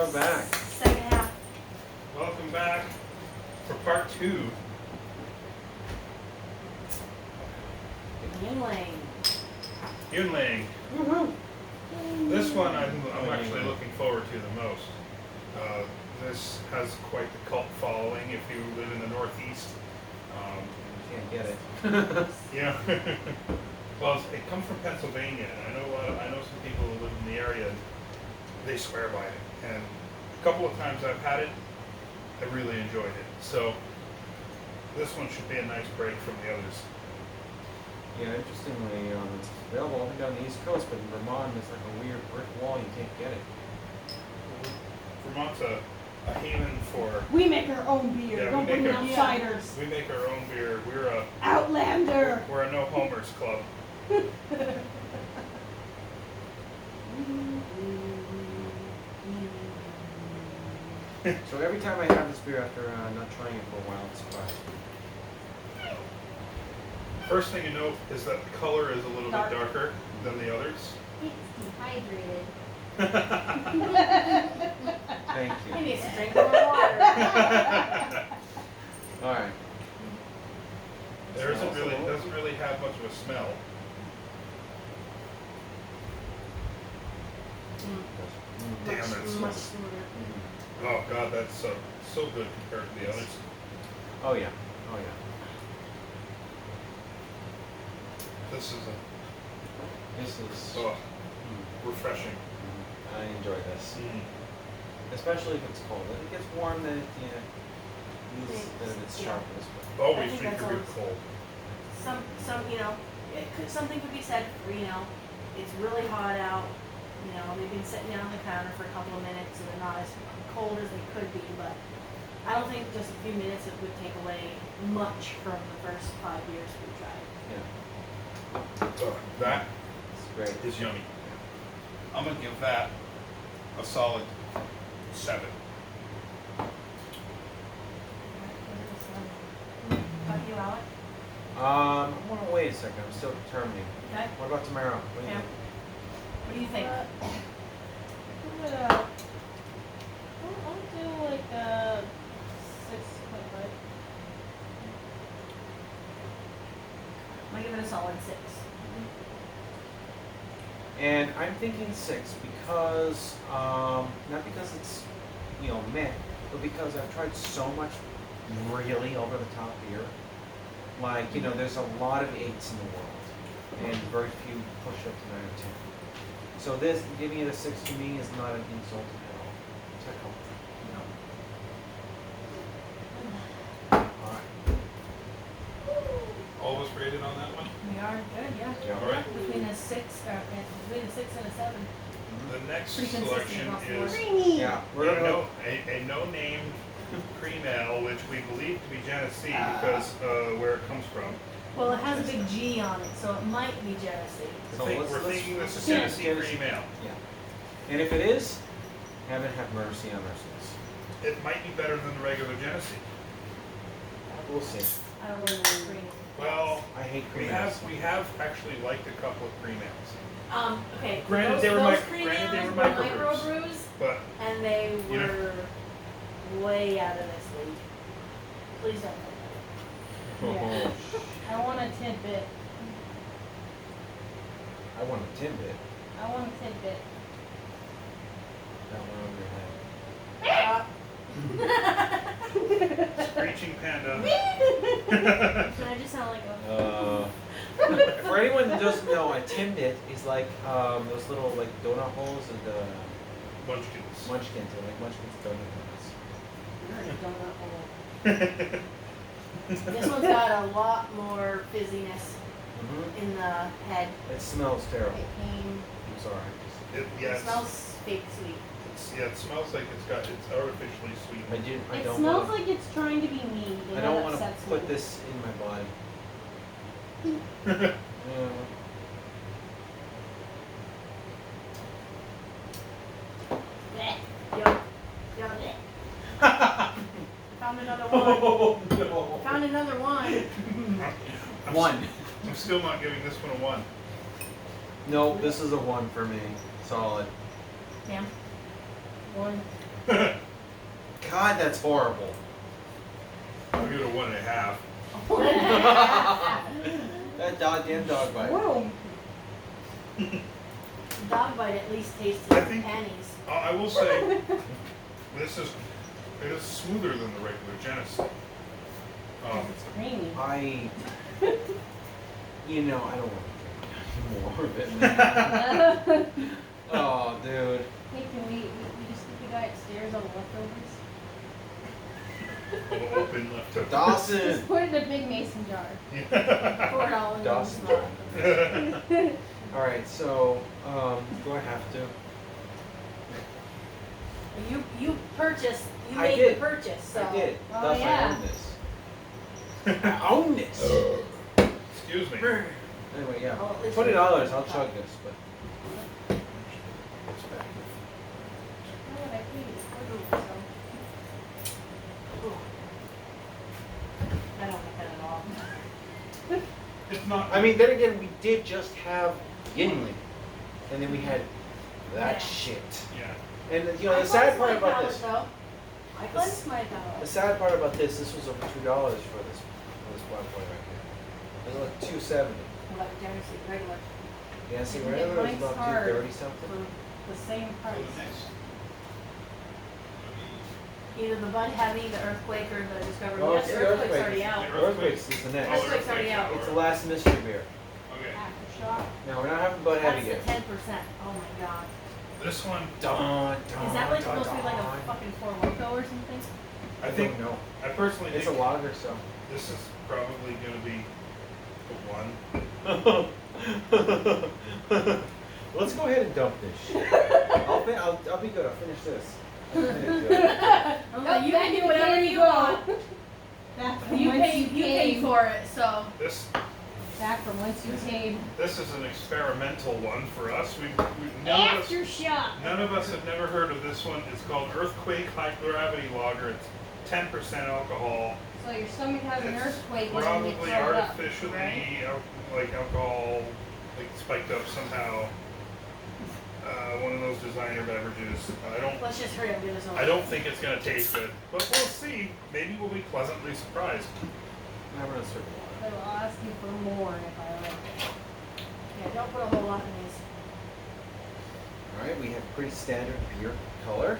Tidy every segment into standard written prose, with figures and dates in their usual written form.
are back. Second half. Welcome back for part 2. Yingling. Yunling. This one I'm actually looking forward to the most. This has quite the cult following if you live in the Northeast. Can't get it. Yeah. Well, it comes from Pennsylvania, and I know some people who live in the area, and they swear by it. And a couple of times I've had it, I really enjoyed it. So this one should be a nice break from the others. Yeah, interestingly, it's available up and down the East Coast, but in Vermont, it's like a weird brick wall. You can't get it. Vermont's a haven for. We make our own beer. Yeah, Don't we bring make in our- outsiders. We make our own beer. Outlander. We're a no homers club. So every time I have this beer after not trying it for a while, it's surprised. First thing you note is that the color is a little bit darker than the others. He's dehydrated. Thank He you. needs to drink more water. All right. Doesn't really have much of a smell. Damn, it Much smells. smoother. Oh God, that's so good compared to the others. Oh yeah. Oh yeah. This is This is. refreshing. I enjoy this, Mm. especially if it's cold. If it gets warm, then it then it's Yeah. sharpness. Always I think drink that's your beer always- cold. Something could be said for, it's really hot out, they've been sitting down on the counter for a couple of minutes, and they're not as cold as they could be, but I don't think just a few minutes it would take away much from the first 5 years we tried. Yeah, That it's great. is yummy. I'm gonna give that a solid 7. About you, Alec? I want to wait a second. I'm still determining. Okay, What about tomorrow? What do you Yeah. think? what do you think? I'll do like 6.5. I'm gonna give it a solid 6. And I'm thinking 6 because not because it's meh, but because I've tried so much really over the top beer. Like there's a lot of 8s in the world, and very few push up to 9 or 10. So this giving it a 6 to me is not an insult at all. It's a comfort. All right. All was rated on that one. We are good, yeah. Yeah. All right. Between a 6 and a 7. The next Pretty consistent selection across the is board. Creamy. Yeah, we're gonna go. a no-named cream ale, which we believe to be Genesee because where it comes from. Well, it has a big G on it, so it might be Genesee. So We're thinking this is Yeah. Tennessee cream ale. Yeah. And if it is, heaven have mercy on our souls. It might be better than the regular Genesee. We'll see. I don't really agree. Well, I hate we cream have ales. we have actually liked a couple of cream ales, Okay. Granted, those, they were those mic- cream granted, they ales were were microbrews. microbrews, but and they You know- were way out of this league. Please don't. Yeah. I want a tidbit. I want a tidbit. I want a tidbit. That one over your head. Screeching Panda. Can I just sound like a? For anyone who doesn't know, a Timbit is like those little like donut holes and Munchkins. munchkins, or like munchkins donut holes. This one's got a lot more fizziness in the head. It smells terrible. It came. I'm sorry. It smells fake sweet. It smells like it's artificially sweet. I It don't smells wanna, like it's trying to be mean. I and don't that want to upsets put me. this in my body. Blech. Yuck. Yuck. Found another one. Oh no. Found another one. One. I'm still not giving this one a 1. No, this is a 1 for me. Solid. Damn. One. God, that's horrible. I'll give it a 1.5. That goddamn dog bite. Whoa. Dog bite at least tasted I like think- pennies. I will say, it is smoother than the regular Genesis. It's creamy. I don't want to drink more of it. Oh, dude. Hey, can we just keep the guy upstairs on the leftovers? A little open left to. Dawson. Just put it in a big mason jar. $4 Dawson. All right, so do I have to? You purchased, you I made did. the purchase, so. I did. Oh, Thus yeah. I own this. I own this. Excuse me. Anyway, yeah. Well, at least $20. you- I'll chug this, but. Oh, I paid it. I don't like that at all. It's not. I mean, then again, we did just have Yingling, and then we had that Yeah. shit. Yeah. And the sad part about this, My cleanse my the palate. sad part about this was over $2 for this black boy right here. It was like $2.70. Like Genesee regular. Yeah, see, You right get there was Mike's about hard. $2.30 something. For the same price. Either the Bud Heavy, the Earthquake, or the Discovery. Oh, Yes, it's the the Earthquake's Earthquake. already out. The Earthquakes is the next. Earthquake's already out. It's the last mystery beer. Okay. Aftershock. No, we're not having Bud Heavy That's yet. the 10%. Oh my god. This one, Dun, Is that like supposed to be like a fucking Four Loko or something? I think, no. I personally It's a think lager, so. this is probably going to be the one. Let's go ahead and dump this shit. I'll be good. I'll finish this. I'll finish it. I'm like, you can do whatever you want. Back from You whence pay, you pay came. for it, so. Back from whence you came. This is an experimental one for us. None of us have never heard of this one. It's called Earthquake High Gravity Lager. It's 10% alcohol. So your stomach has an It's earthquake when you probably get thrown up, artificially right? like alcohol, like spiked up somehow. One of those designer beverages. Let's just hurry up and do this over. I don't think it's gonna taste good, but we'll see. Maybe we'll be pleasantly surprised. I'm gonna serve I will ask you for more if I like it. Yeah, don't put a whole lot in these. All right, we have pretty standard beer color.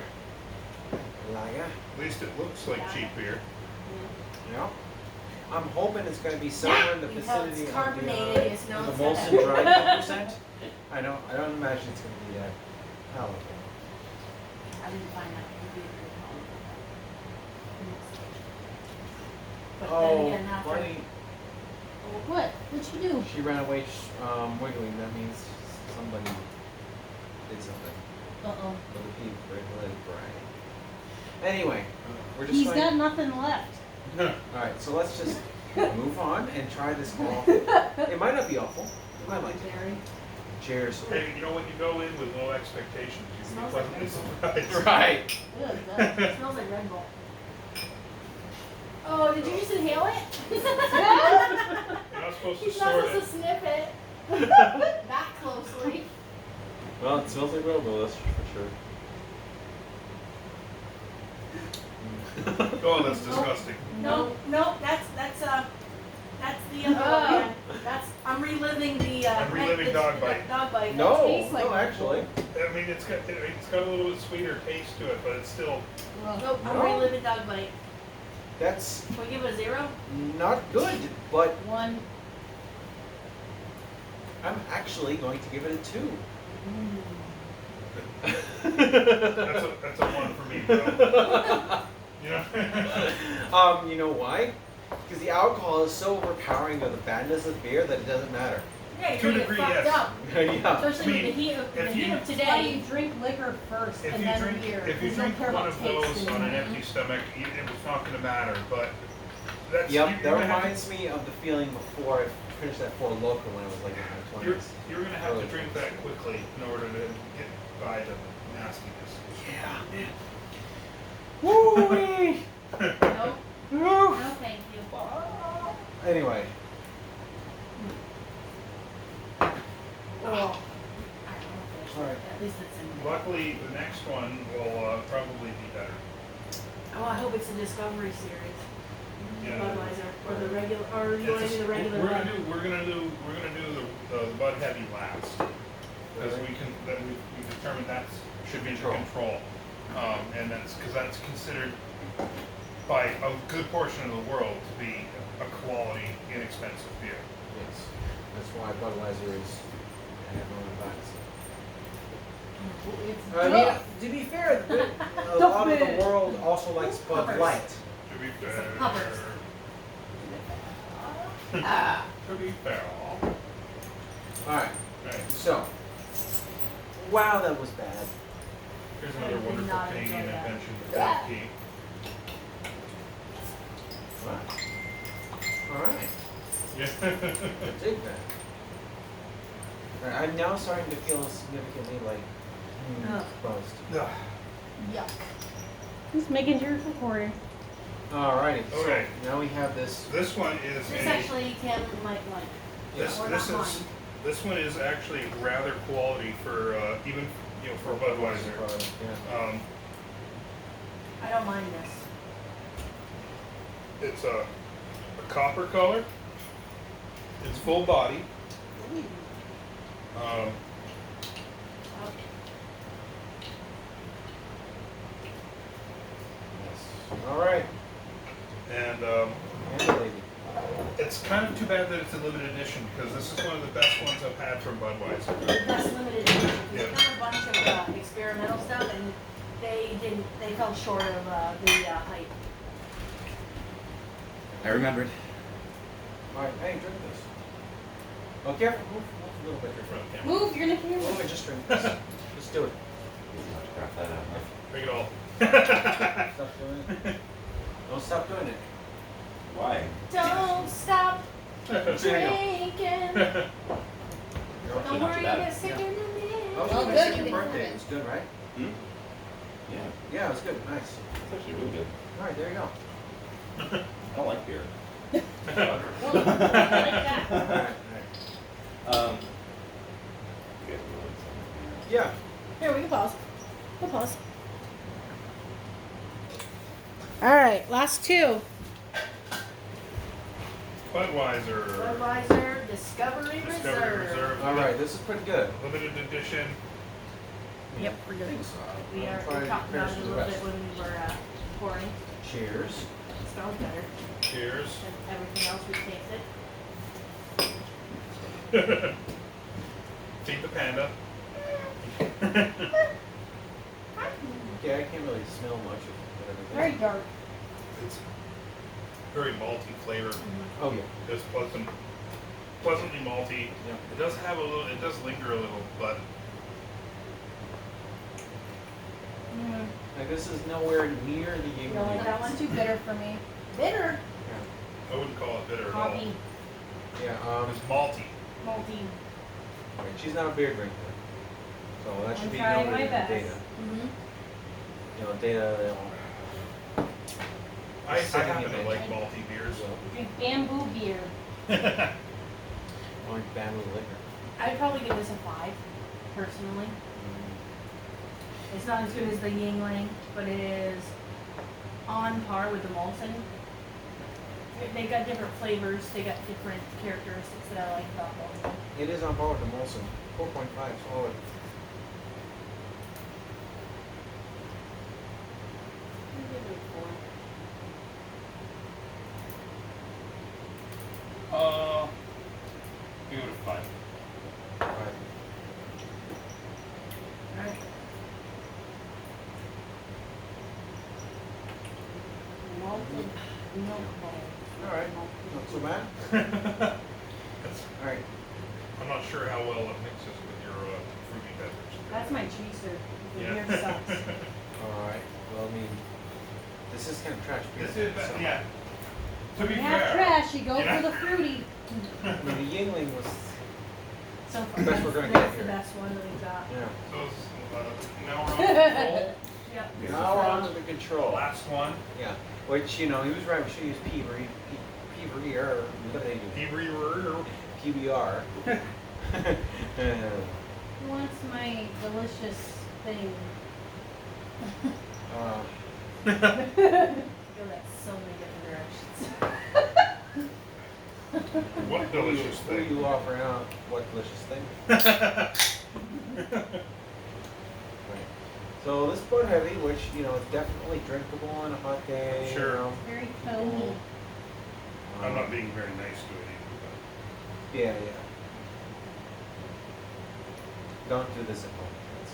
Lager. At least it looks like cheap beer. Yeah. I'm hoping it's going to be somewhere in the You tell vicinity it's of carbonated, it's the, no the it's Molson not. Dry 10%. I don't imagine it's going to be that palatable. I didn't find out. It'd be very cold. But then Oh, again, after. funny. What? What'd you do? She ran away wiggling. That means somebody did something. Uh-oh. For the people, for the bride. Anyway, we're just He's trying. got nothing left. All right, so let's just move on and try this all. It might not be awful. I might like it. Jerry. Cheers. Hey, you know when you go in with no expectations, you can be Smells like pleasantly Red surprised. Right. Good. It smells like Red Bull. Oh, did you just inhale it? You're not supposed to He's not snort supposed to it. sniff it. That closely. Well, it smells like Red Bull, that's for sure. Oh, that's disgusting. No, that's the other Oh. one. Yeah. I'm reliving the. I'm reliving dog bite. Dog bite. No, tastes like no, Red actually. I mean, it's got a little bit sweeter taste to it, but it's still. Well, Nope, I'm No. reliving dog bite. That's Can we give it a 0? not good, but one. I'm actually going to give it a 2. That's a one for me, bro. You know? You know why? Because the alcohol is so overpowering of the badness of the beer that it doesn't matter. Yeah, To you're a gonna get degree, fucked yes. up. Yeah. Especially I mean, with the heat of, if you- That's why today. you drink liquor first If and you then drink, beer. if you You don't drink care one about of taste those on an anymore. empty stomach, it's not going to matter. But that's Yep, you're that gonna have reminds me of the feeling before I finished that Four Loko when I was like in my You're, 20s. you're going to have to drink that quickly in order to get by the nastiness. Yeah. Woo-wee! Nope. Woo! No, thank you. Anyway, Oh. Alright. At least it's in there. Luckily, the next one will probably be better. Oh, I hope it's a Discovery series. Yeah. Budweiser, or the regular, or you wanna do the regular We're one? gonna do the Bud Heavy last. Because we determined that's, should be the control. And that's considered by a good portion of the world to be a quality, inexpensive beer. Yes. That's why Budweiser is ahead on the backs. It's I mean, tough. to be fair, a lot of the world also likes Bud Puppers. Light. To be It's fair. the puppers. To be fair. Alright, Right. so. Wow, that was bad. Here's I another did wonderful not Canadian enjoy that. invention, the Bud Key. Alright, Yeah. I dig that. Alright, I'm now starting to feel significantly like Ugh. buzzed. Ugh. Yuck. Just making sure it's recording. Alrighty, so Okay. now we have this. This one is This a, actually Tim might like. this, Or this not is, mine. this one is actually rather quality for, even, for Budweiser. Yeah. I don't mind this. It's a copper color. It's full body. Um, Oh, Yes. Alright, and and the lady. it's kind of too bad that it's a limited edition because this is one of the best ones I've had from Budweiser. That's limited edition. Yeah. We've done a bunch of experimental stuff and they fell short of the hype. I remembered. Alright, hey, drink this. Oh, careful, move a little bit. Your front camera. Move, you're in the camera. Oh, just drink this. Just do it. Crap that out. Bring it all. Stop doing it. Don't stop doing it. Why? Don't stop There you drinking. go. You're okay. Don't not worry, too bad. get sick in the Oh, end. it was Well, my good, second you can birthday. have It it. was good, right? Hmm? Yeah, Yeah, it was good. Nice. it's actually really good. Alright, there you go. I don't like beer. Well, I like that. Alright, alright. You guys will like some. Yeah. Here, we can pause. We'll pause. Alright, last two. Budweiser. Budweiser Discovery Discovery Reserve. Reserve. Alright, this is pretty good. Limited edition. Yep, we're I good. think so. We I'll are, try we and talked compare about to it a the little rest. bit when we were pouring. Cheers. It smells better Cheers. than everything else we tasted. Feed the panda. Okay, I can't really smell much of everything. Very dark. It's very malty flavor. Oh, yeah. It's pleasantly malty. Yeah. It does have a little. It does linger a little, but Like, this is nowhere near the You don't like Yingling. that one? Too bitter for me. Bitter. Yeah. I wouldn't call it bitter at all. Coffee, Yeah, It's malty. malty. alright, she's not a beer drinker. So that should I'm be trying noted my in the best. data. Mm-hmm. You know, data, I Second happen to like invention. malty beers. Drink bamboo beer. orange bamboo liquor. I'd probably give this a 5, personally. It's not as good as the Yingling, but it is on par with the Molson. They got different flavors, they got different characteristics that I like about Molson. It is on par with the Molson. 4.5 solid. Give it a 5. Alright. Alright. Malted milk bowl. Alright, not so bad. That's- Alright, I'm not sure how well it mixes with your fruity beverage. That's my chaser. The Yeah. beer sucks. alright. Well, I mean, this is kind of trash beer. This is, so- yeah. To be Half fair, trash, you go Yeah. for the fruity. I mean, the Yingling was, So far, Best that's, we're gonna that's get the here. best one that we've got. yeah. so now we're on the Yep. Now we're on to the control. last one. Yeah, which, you know, he was right, we should use PBR, or what do they do? Hebrew. PBR. Who wants my delicious thing? Uh, Go that so many different directions. What delicious Who are thing. you offering out? What delicious thing? Right. So this Bud Heavy, which is definitely drinkable on a hot day. Sure. Very foamy. I'm not being very nice to it either, Yeah, yeah. Don't do this at home, kids.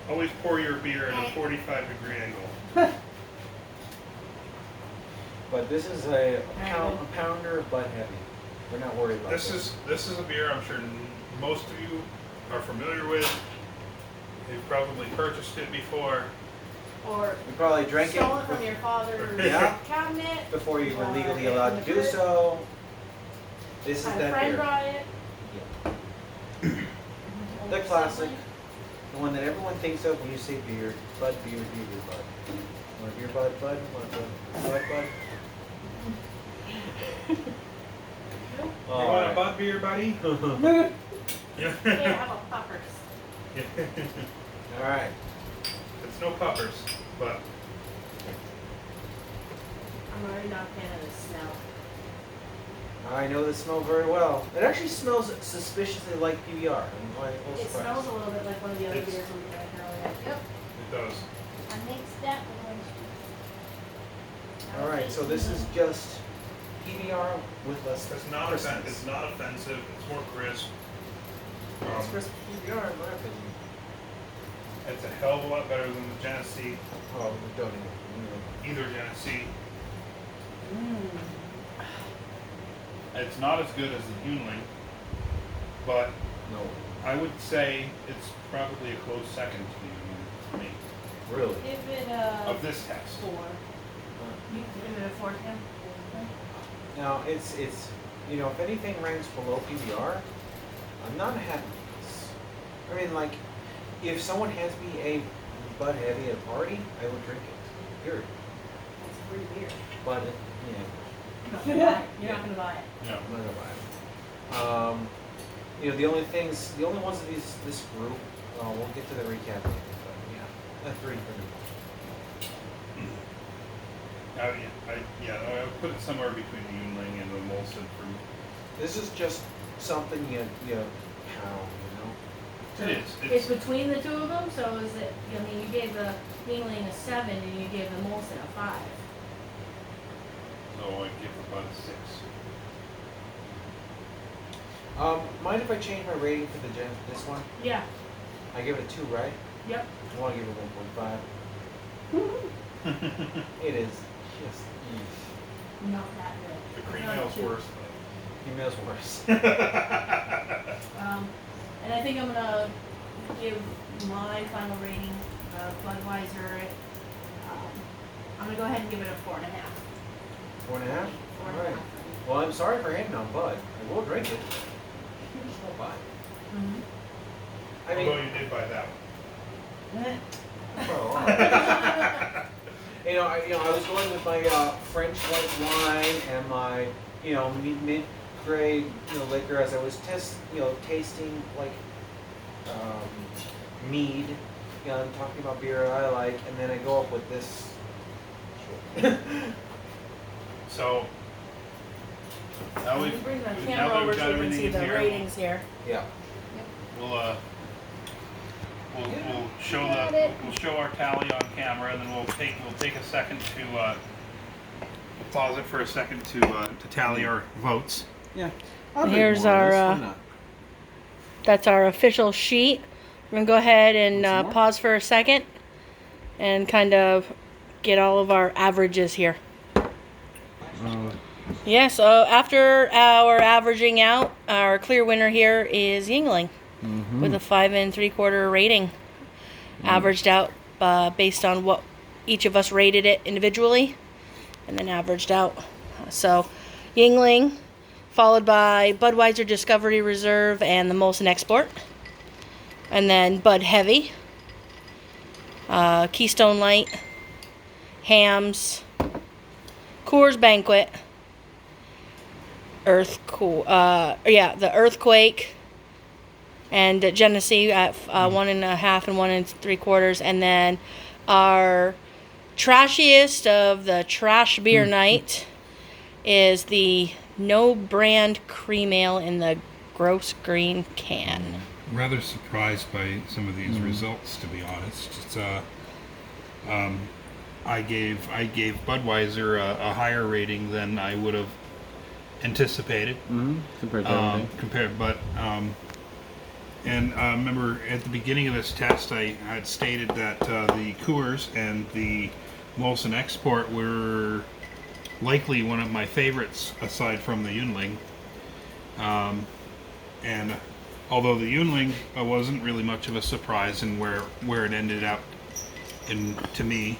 but always pour your beer at a 45-degree angle. But this is a pounder of Bud Heavy. We're not worried about This is a beer I'm sure most of you are familiar with. You've probably purchased it before. Or You probably drank stole it it from your father's Yeah. cabinet. before you were or legally in allowed the to do fridge. so. This is Had a that friend beer. buy it. The classic. The one that everyone thinks of when you say beer. Bud, beer, beer, Bud. Want a beer, Bud, Bud? Want a Bud, Bud? You want a Bud beer, buddy? Yeah, how about poppers? Alright. It's no puppers, but I'm already not a fan of the smell. I know this smell very well. It actually smells suspiciously like PBR. I'm like, a little It surprised. smells a little bit like one of the other It's- beers we drank earlier. Yep. it does. I mixed that one. Alright, so this is just PBR with less It's not crispness. it's not offensive. It's more crisp. It's crisp PBR in my opinion. It's a hell of a lot better than the Genesee, Oh, we don't even. either Genesee. Mmm. It's not as good as the Huneling, but No. I would say it's probably a close second to the Huneling for me Really? If it, of this test. 4. You give it a 4, Tim? Now, it's if anything ranks below PBR, I'm not happy with this. I mean, like, if someone hands me a Bud Heavy at a party, I would drink it. Period. It's free beer. But, You're not gonna buy it. You're not gonna buy it. Yeah. I'm not gonna buy it. The only ones of this group, we'll get to the recap later, but yeah, a 3 for me. I would put it somewhere between the Huneling and the Molson for me. This is just something you pound, It is. It's between the two of them, so is it, you gave the Yingling a 7 and you gave the Molson a 5. So I give it about a 6. Mind if I change my rating for this one? Yeah. I give it a 2, right? Yep. I want to give it 1.5. It is just Not that good. The cream Not ale's too- worse. females worse. And I think I'm gonna give my final rating of Budweiser. I'm gonna go ahead and give it a 4.5. 4.5. 4.5. All right. Well, I'm sorry for hating on Bud. I will drink it. Just won't buy it. Mhm. I Although mean, you did buy that one. well, I was going with my French white wine and my mid-grade liquor as I was tasting like mead. I'm talking about beer I like, and then I go up with this. So now Let we've me bring the now camera that over we've so got you can everything see in the here, ratings here. Yeah. we'll show we'll show our tally on camera, and then we'll take a second to we'll pause it for a second to tally our votes. Yeah. Here's our, That's our official sheet. We're going to go ahead and pause for a second and kind of get all of our averages here. Yeah, so after our averaging out, our clear winner here is Yingling with a 5 3/4 rating. Averaged out based on what each of us rated it individually and then averaged out. So Yingling, followed by Budweiser Discovery Reserve and the Molson Export. And then Bud Heavy, Keystone Light, Hams, Coors Banquet, the Earthquake, and Genesee at 1.5 and 1 3/4, and then our trashiest of the trash beer night is the no brand cream ale in the gross green can. Rather surprised by some of these results, to be honest. It's I gave Budweiser a higher rating than I would have anticipated. Compared to everything. And remember at the beginning of this test, I had stated that the Coors and the Molson Export were likely one of my favorites aside from the Yuengling. And although the Yuengling wasn't really much of a surprise in where it ended up, to me,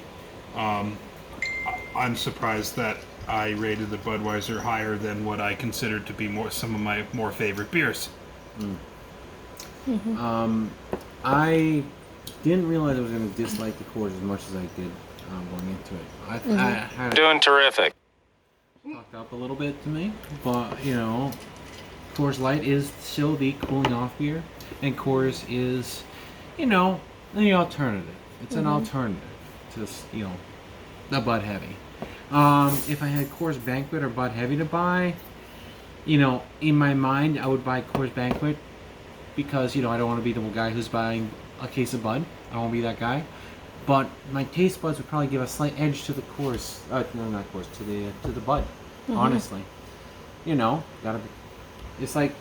I'm surprised that I rated the Budweiser higher than what I considered to be some of my more favorite beers. I didn't realize I was going to dislike the Coors as much as I did going into it. I had Doing terrific. fucked up a little bit to me, but Coors Light is still the cooling off beer, and Coors is, the alternative. It's an alternative to the Bud Heavy. If I had Coors Banquet or Bud Heavy to buy, in my mind I would buy Coors Banquet because I don't want to be the guy who's buying a case of Bud. I don't want to be that guy. But my taste buds would probably give a slight edge to the Coors. No, not Coors. To the Bud. Honestly, gotta be. It's like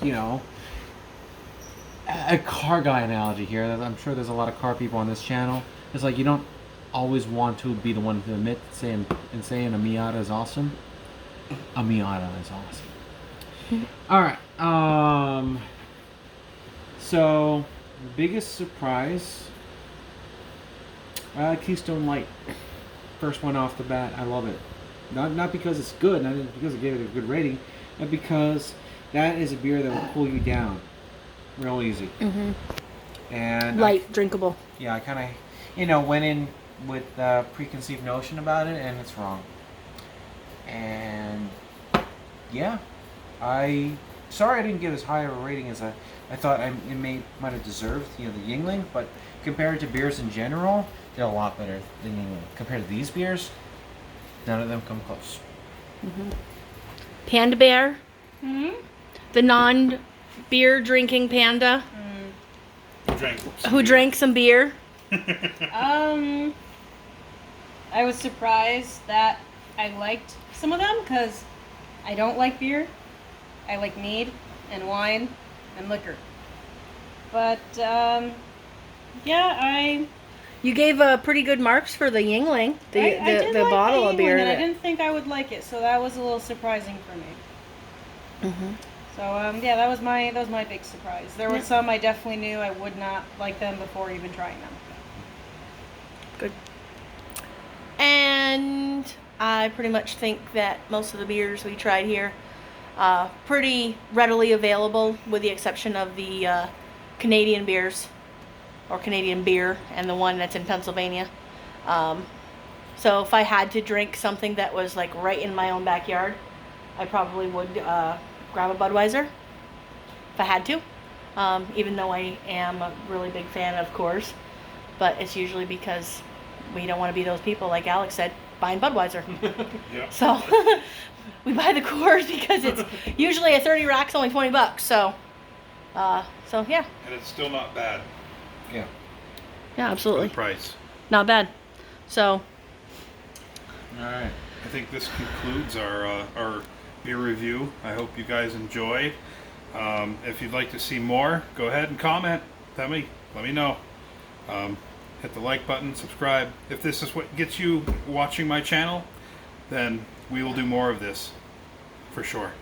a car guy analogy here. I'm sure there's a lot of car people on this channel. It's like you don't always want to be the one to admit saying a Miata is awesome. A Miata is awesome. All right. So, biggest surprise, Keystone Light. First one off the bat, I love it. Not because it's good, not because it gave it a good rating, but because that is a beer that will cool you down real easy. And Light, drinkable. I kind of, went in with a preconceived notion about it, and it's wrong. And sorry I didn't give as high of a rating as I thought it might have deserved. The Yuengling, but compared to beers in general, they're a lot better than Yuengling. Compared to these beers, none of them come close. Panda Bear. The non-beer drinking panda who drank some beer. I was surprised that I liked some of them because I don't like beer. I like mead and wine and liquor. But You gave pretty good marks for the Yuengling, I did the like bottle the of beer. Yuengling, and I didn't think I would like it, so that was a little surprising for me. So that was my big surprise. There were some I definitely knew I would not like them before even trying them. Good. And I pretty much think that most of the beers we tried here, pretty readily available, with the exception of the Canadian beers, or Canadian beer, and the one that's in Pennsylvania. So if I had to drink something that was like right in my own backyard, I probably would grab a Budweiser if I had to, even though I am a really big fan of Coors. But it's usually because we don't want to be those people, like Alex said, buying Budweiser. So we buy the Coors because it's usually a 30 rack's only $20. So yeah. And it's still not bad. Yeah. Yeah, For absolutely. the price. Not bad. So All right. I think this concludes our beer review. I hope you guys enjoyed. If you'd like to see more, go ahead and comment. Let me know. Hit the like button, subscribe. If this is what gets you watching my channel, then we will do more of this, for sure.